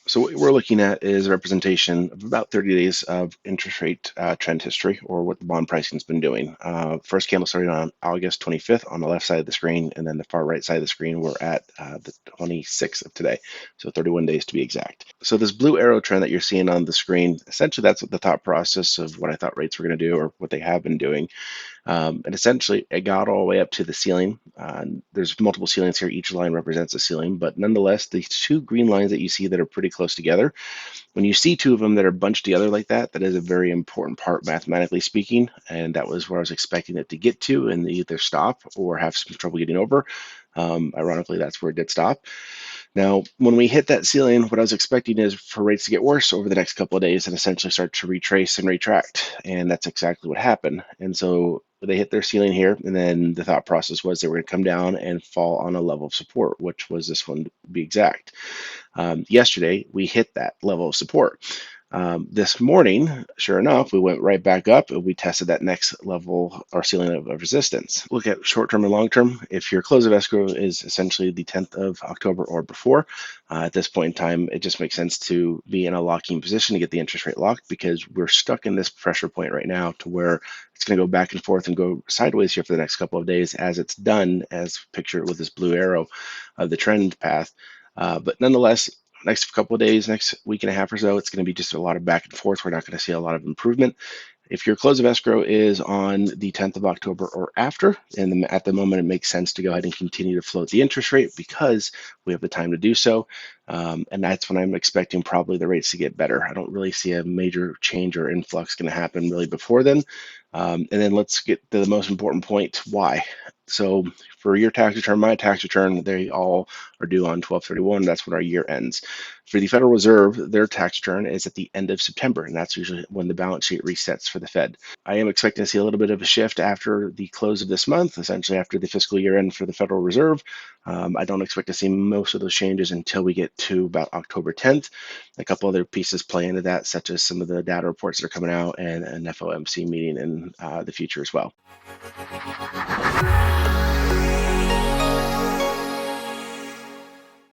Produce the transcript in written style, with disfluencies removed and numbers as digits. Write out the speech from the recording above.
So what we're looking at is a representation of about 30 days of interest rate trend history, or what the bond pricing's been doing. First candle started on August 25th on the left side of the screen, and then the far right side of the screen we're at the 26th of today, so 31 days to be exact. So this blue arrow trend that you're seeing on the screen, essentially that's what the thought process of what I thought rates were going to do, or what they have been doing. And essentially, it got all the way up to the ceiling. There's multiple ceilings here. Each line represents a ceiling, but nonetheless, these two green lines that you see that are pretty close together, when you see two of them that are bunched together like that, that is a very important part mathematically speaking. And that was where I was expecting it to get to and either stop or have some trouble getting over. Ironically, that's where it did stop. Now, when we hit that ceiling, what I was expecting is for rates to get worse over the next couple of days and essentially start to retrace and retract. And that's exactly what happened. And so they hit their ceiling here, and then the thought process was they were going to come down and fall on a level of support, which was this one to be exact. Yesterday, we hit that level of support. This morning, sure enough, we went right back up and we tested that next level or ceiling of resistance. Look at short term and long term. If your close of escrow is essentially the 10th of October or before, at this point in time, it just makes sense to be in a locking position to get the interest rate locked, because we're stuck in this pressure point right now to where it's going to go back and forth and go sideways here for the next couple of days as it's done, as pictured with this blue arrow of the trend path. But nonetheless, next couple of days, next week and a half or so, it's going to be just a lot of back and forth. We're not going to see a lot of improvement. If your close of escrow is on the 10th of October or after, and at the moment it makes sense to go ahead and continue to float the interest rate because we have the time to do so. And that's when I'm expecting probably the rates to get better. I don't really see a major change or influx going to happen really before then. And then let's get to the most important point, why. So for your tax return, my tax return, they all are due on 12/31. That's when our year ends. For the Federal Reserve, their tax return is at the end of September, and that's usually when the balance sheet resets for the Fed. I am expecting to see a little bit of a shift after the close of this month, essentially after the fiscal year end for the Federal Reserve. I don't expect to see most of those changes until we get to about October 10th. A couple other pieces play into that, such as some of the data reports that are coming out and an FOMC meeting in the future as well.